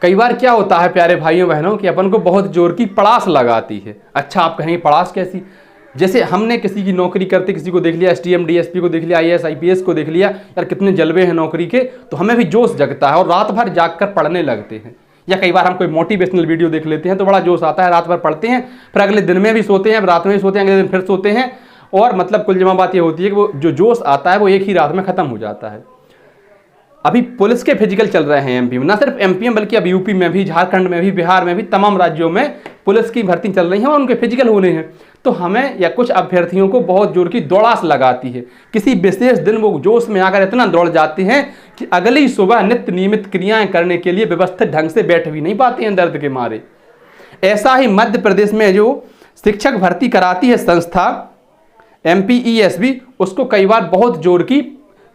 कई बार क्या होता है प्यारे भाइयों बहनों कि अपन को बहुत जोर की पड़ास लगाती है। अच्छा, आप कहेंगे पड़ास कैसी? जैसे हमने किसी की नौकरी करते किसी को देख लिया, एसडीएम डीएसपी को देख लिया, आईएएस आईपीएस को देख लिया, यार कितने जलवे हैं नौकरी के, तो हमें भी जोश जगता है और रात भर जाग कर पढ़ने लगते हैं। या कई बार हम कोई मोटिवेशनल वीडियो देख लेते हैं तो बड़ा जोश आता है, रात भर पढ़ते हैं, फिर अगले दिन में भी सोते हैं, रात में भी सोते हैं, अगले दिन फिर सोते हैं, और मतलब कुल जमा बात ये होती है कि वो जो जोश आता है वो एक ही रात में खत्म हो जाता है। अभी पुलिस के फिजिकल चल रहे हैं एमपी में, ना सिर्फ एमपी में बल्कि अब यूपी में भी, झारखंड में भी, बिहार में भी, तमाम राज्यों में पुलिस की भर्ती चल रही है और उनके फिजिकल होने हैं। तो हमें या कुछ अभ्यर्थियों को बहुत जोर की दौड़ास लगाती है। किसी विशेष दिन वो जोश में आकर इतना दौड़ जाते हैं कि अगली सुबह नित्य नियमित क्रियाएं करने के लिए व्यवस्थित ढंग से बैठ भी नहीं पाते हैं दर्द के मारे। ऐसा ही मध्य प्रदेश में जो शिक्षक भर्ती कराती है संस्था MPESB, उसको कई बार बहुत जोर की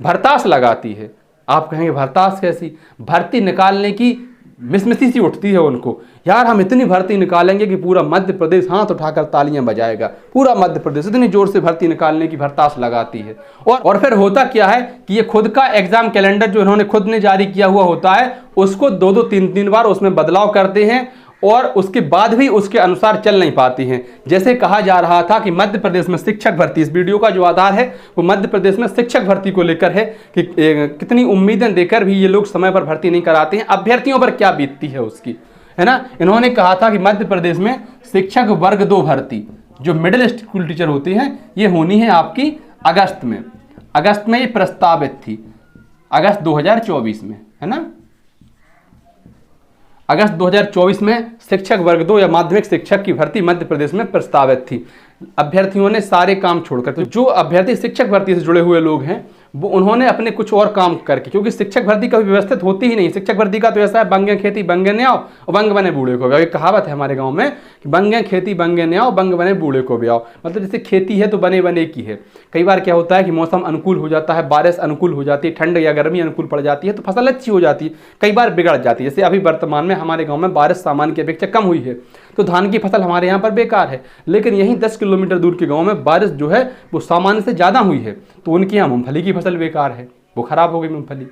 भरतास लगाती है। आप कहेंगे भरतास कैसी? भर्ती निकालने की मिसमिसी सी उठती है उनको, यार हम इतनी भर्ती निकालेंगे कि पूरा मध्य प्रदेश हाथ उठाकर तालियां बजाएगा। पूरा मध्य प्रदेश इतनी जोर से भर्ती निकालने की भरतास लगाती है। और फिर होता क्या है कि ये खुद का एग्जाम कैलेंडर जो इन्होंने खुद ने जारी किया हुआ होता है उसको 2-2 3-3 बार उसमें बदलाव करते हैं और उसके बाद भी उसके अनुसार चल नहीं पाती हैं। जैसे कहा जा रहा था कि मध्य प्रदेश में शिक्षक भर्ती, इस वीडियो का जो आधार है वो मध्य प्रदेश में शिक्षक भर्ती को लेकर है कि कितनी उम्मीदें देकर भी ये लोग समय पर भर्ती नहीं कराते हैं, अभ्यर्थियों पर क्या बीतती है उसकी, है ना। इन्होंने कहा था कि मध्य प्रदेश में शिक्षक वर्ग 2 भर्ती जो मिडिल स्कूल टीचर होती हैं ये होनी है आपकी अगस्त में। अगस्त में ये प्रस्तावित थी, अगस्त 2024 में, है ना। अगस्त 2024 में शिक्षक वर्ग 2 या माध्यमिक शिक्षक की भर्ती मध्य प्रदेश में प्रस्तावित थी। अभ्यर्थियों ने सारे काम छोड़कर, तो जो अभ्यर्थी शिक्षक भर्ती से जुड़े हुए लोग हैं वो उन्होंने अपने कुछ और काम करके, क्योंकि शिक्षक भर्ती कभी व्यवस्थित होती ही नहीं। शिक्षक भर्ती का तो ऐसा है बंगे खेती बंगे ने आओ और बंग बने बूढ़े को भी आओ। एक कहावत है हमारे गांव में कि बंगे खेती बंगे ने आओ, बंग बने बूढ़े को भी आओ। मतलब जैसे खेती है तो बने बने की है। कई बार क्या होता है कि मौसम अनुकूल हो जाता है, बारिश अनुकूल हो जाती है, ठंड या गर्मी अनुकूल पड़ जाती है तो फसल अच्छी हो जाती है, कई बार बिगड़ जाती है। जैसे अभी वर्तमान में हमारे गाँव में बारिश सामान्य की अपेक्षा कम हुई है तो धान की फसल हमारे यहाँ पर बेकार है, लेकिन यहीं 10 किलोमीटर दूर के गाँव में बारिश जो है वो सामान्य से ज़्यादा हुई है तो उनके यहाँ मूँगफली की फसल बेकार है, वो खराब हो गई मूंगफली।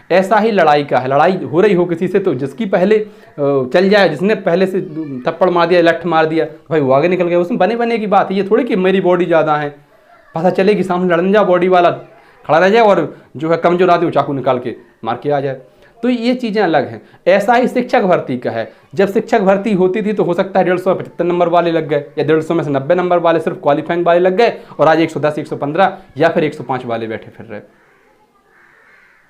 ऐसा ही लड़ाई का है, लड़ाई हो रही हो किसी से तो जिसकी पहले चल जाए, जिसने पहले से थप्पड़ मार दिया, लठ मार दिया, भाई वो आगे निकल गया, उसमें बने बने की बात है। ये थोड़ी कि मेरी बॉडी ज़्यादा है, पता चले कि सामने लड़ने जाओ बॉडी वाला खड़ा रह जाए और जो है कमजोर आदमी वो चाकू निकाल के मार के आ जाए, तो ये चीज़ें अलग हैं। ऐसा ही शिक्षक भर्ती का है। जब शिक्षक भर्ती होती थी तो हो सकता है 150 में 75 नंबर वाले लग गए या 150 में से 90 नंबर वाले सिर्फ क्वालिफाइंग वाले लग गए और आज 110 115 या फिर 105 वाले बैठे फिर रहे,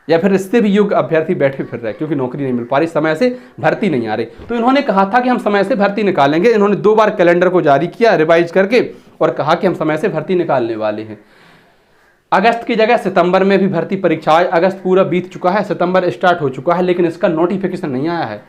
या फिर इससे भी योग्य अभ्यर्थी बैठे फिर रहे क्योंकि नौकरी नहीं मिल पा रही, समय से भर्ती नहीं आ रही। तो इन्होंने कहा था कि हम समय से भर्ती निकालेंगे। इन्होंने 2 बार कैलेंडर को जारी किया रिवाइज करके और कहा कि हम समय से भर्ती निकालने वाले हैं। अगस्त की जगह सितंबर में भी भर्ती परीक्षा, अगस्त पूरा बीत चुका है, सितंबर स्टार्ट हो चुका है, लेकिन इसका नोटिफिकेशन नहीं आया है।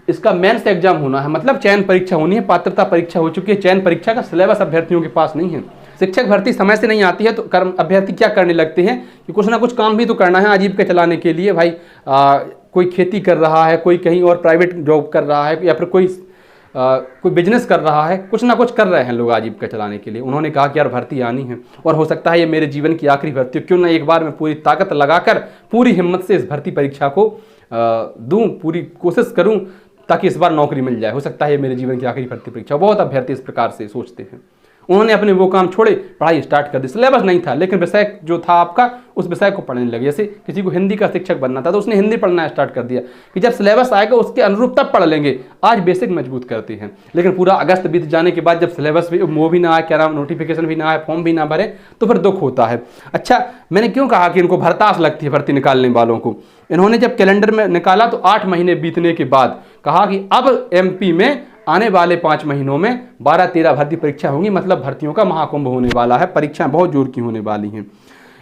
इसका मेंस एग्जाम होना है, मतलब चयन परीक्षा होनी है, पात्रता परीक्षा हो चुकी है, चयन परीक्षा का सिलेबस अभ्यर्थियों के पास नहीं है। शिक्षक भर्ती समय से नहीं आती है तो अभ्यर्थी क्या करने लगते हैं कि कुछ ना कुछ काम भी तो करना है आजीविका चलाने के लिए। भाई कोई खेती कर रहा है, कोई कहीं और प्राइवेट जॉब कर रहा है या फिर कोई बिजनेस कर रहा है, कुछ ना कुछ कर रहे हैं लोग आजीविका चलाने के लिए। उन्होंने कहा कि यार भर्ती आनी है और हो सकता है ये मेरे जीवन की आखिरी भर्ती, क्यों ना एक बार मैं पूरी ताकत लगाकर पूरी हिम्मत से इस भर्ती परीक्षा को दूं, पूरी कोशिश करूं ताकि इस बार नौकरी मिल जाए। हो सकता है ये मेरे जीवन की आखिरी भर्ती परीक्षा। बहुत अभ्यर्थी इस प्रकार से सोचते हैं। उन्होंने अपने वो काम छोड़े, पढ़ाई स्टार्ट कर दी। सिलेबस नहीं था लेकिन विषय जो था आपका उस विषय को पढ़ने लगे। जैसे किसी को हिंदी का शिक्षक बनना था तो उसने हिंदी पढ़ना स्टार्ट कर दिया कि जब सिलेबस आएगा उसके अनुरूप तब पढ़ लेंगे। आज बेसिक मजबूत करते हैं, लेकिन पूरा अगस्त बीत जाने के बाद जब सिलेबस भी वो भी ना आए, क्या नाम, नोटिफिकेशन भी ना आए, फॉर्म भी ना भरे तो फिर दुख होता है। अच्छा, मैंने क्यों कहा कि इनको भरतास लगती है भर्ती निकालने वालों को। इन्होंने जब कैलेंडर में निकाला तो 8 महीने बीतने के बाद कहा कि अब एमपी में आने वाले 5 महीनों में 12-13 भर्ती परीक्षा होंगी, मतलब भर्तियों का महाकुंभ होने वाला है, परीक्षाएं बहुत जोर की होने वाली हैं।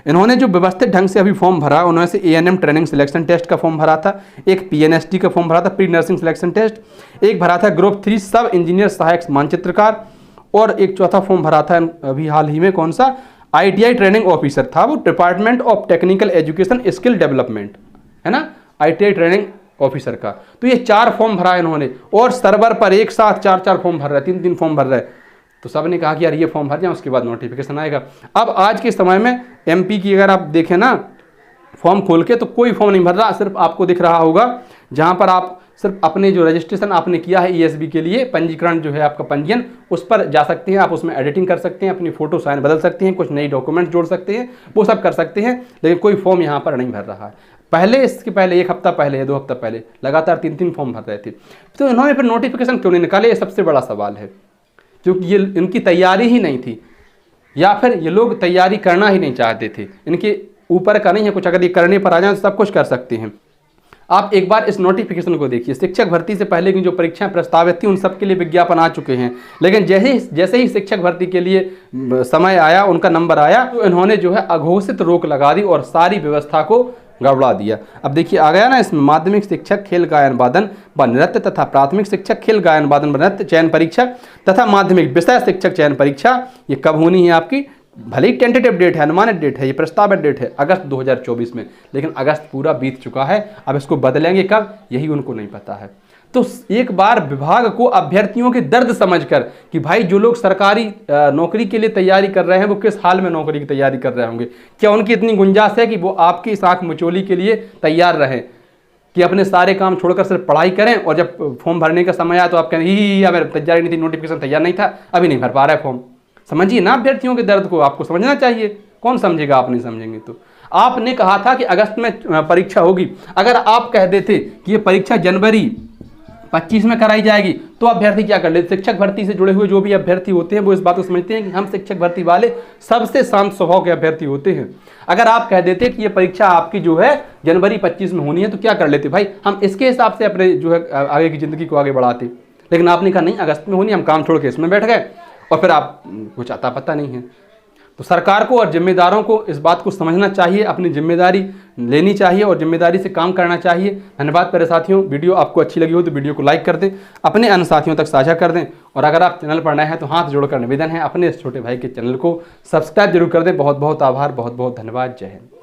इन्होंने जो व्यवस्थित ढंग से अभी फॉर्म भरा, उन्होंने से ANM ट्रेनिंग सिलेक्शन टेस्ट का फॉर्म भरा था, एक PNST का फॉर्म भरा था, प्री नर्सिंग सिलेक्शन टेस्ट, एक भरा था ग्रुप 3 सब इंजीनियर सहायक मानचित्रकार, और एक चौथा फॉर्म भरा था अभी हाल ही में, कौन सा, ITI ट्रेनिंग ऑफिसर था वो, department of technical education skill development, है ना, ITI ट्रेनिंग ऑफिसर का। तो ये 4 फॉर्म भरा इन्होंने और सर्वर पर एक साथ 4-4 फॉर्म भर रहे, 3-3 फॉर्म भर रहे। तो सब ने कहा कि यार ये फॉर्म भर जाए, उसके बाद नोटिफिकेशन आएगा। अब आज के समय में MP की अगर आप देखें ना फॉर्म खोल के तो कोई फॉर्म नहीं भर रहा, सिर्फ आपको दिख रहा होगा जहां पर आप सिर्फ अपने जो रजिस्ट्रेशन आपने किया है ईएसबी के लिए, पंजीकरण जो है आपका पंजीयन, उस पर जा सकते हैं। आप उसमें एडिटिंग कर सकते हैं, अपनी फ़ोटो साइन बदल सकते हैं, कुछ नई डॉक्यूमेंट जोड़ सकते हैं, वो सब कर सकते हैं। लेकिन कोई फॉर्म यहाँ पर नहीं भर रहा है। पहले, इसके पहले 1 हफ्ता पहले या 2 हफ्ता पहले लगातार 3-3 फॉर्म भर रहे थे। तो इन्होंने फिर नोटिफिकेशन क्यों नहीं निकाले, ये सबसे बड़ा सवाल है। क्योंकि ये इनकी तैयारी ही नहीं थी, या फिर ये लोग तैयारी करना ही नहीं चाहते थे। इनके ऊपर का नहीं है कुछ, अगर ये करने पर आ जाए तो सब कुछ कर सकते हैं। आप एक बार इस नोटिफिकेशन को देखिए। शिक्षक भर्ती से पहले की जो परीक्षाएं प्रस्तावित थी उन सब के लिए विज्ञापन आ चुके हैं, लेकिन जैसे ही शिक्षक भर्ती के लिए समय आया, उनका नंबर आया, तो इन्होंने जो है अघोषित रोक लगा दी और सारी व्यवस्था को गड़बड़ा दिया। अब देखिए आ गया ना इसमें, माध्यमिक शिक्षक खेल गायन वादन व नृत्य तथा प्राथमिक शिक्षक खेल गायन वादन व नृत्य चयन परीक्षा तथा माध्यमिक विषय शिक्षक चयन परीक्षा, ये कब होनी है आपकी? भले ही टेंटेटिव डेट है, अनुमानित डेट है, ये प्रस्तावित डेट है अगस्त 2024 में, लेकिन अगस्त पूरा बीत चुका है। अब इसको बदलेंगे कब, यही उनको नहीं पता है। तो एक बार विभाग को अभ्यर्थियों के दर्द समझकर कि भाई जो लोग सरकारी नौकरी के लिए तैयारी कर रहे हैं वो किस हाल में नौकरी की तैयारी कर रहे होंगे, क्या उनकी इतनी गुंजाइश है कि वो आपकी इस आंख मिचौली के लिए तैयार रहें कि अपने सारे काम छोड़कर सिर्फ पढ़ाई करें, और जब फॉर्म भरने का समय आया तो आप कहें ही मेरी तैयारी नहीं थी, नोटिफिकेशन तैयार नहीं था, अभी नहीं भर पा रहा है फॉर्म। समझिए ना अभ्यर्थियों के दर्द को, आपको समझना चाहिए। कौन समझेगा, आप नहीं समझेंगे तो। आपने कहा था कि अगस्त में परीक्षा होगी, अगर आप कह देते कि ये परीक्षा जनवरी 25 में कराई जाएगी तो अभ्यर्थी क्या कर लेते? शिक्षक भर्ती से जुड़े हुए जो भी अभ्यर्थी होते हैं वो इस बात को समझते हैं कि हम शिक्षक भर्ती वाले सबसे शांत स्वभाव के अभ्यर्थी होते हैं। अगर आप कह देते कि ये परीक्षा आपकी जो है जनवरी 25 में होनी है तो क्या कर लेते? भाई हम इसके हिसाब से अपने जो है आगे की जिंदगी को आगे बढ़ाते। लेकिन आपने कहा नहीं, अगस्त में होनी, हम काम छोड़ के इसमें बैठ गए, और फिर आप कुछ आता पता नहीं है। तो सरकार को और जिम्मेदारों को इस बात को समझना चाहिए, अपनी जिम्मेदारी लेनी चाहिए और जिम्मेदारी से काम करना चाहिए। धन्यवाद मेरे साथियों। वीडियो आपको अच्छी लगी हो तो वीडियो को लाइक कर दें, अपने अन्य साथियों तक साझा कर दें, और अगर आप चैनल पर नए हैं तो हाथ जोड़कर निवेदन है अपने इस छोटे भाई के चैनल को सब्सक्राइब जरूर कर दें। बहुत बहुत आभार, बहुत बहुत धन्यवाद। जय हिंद।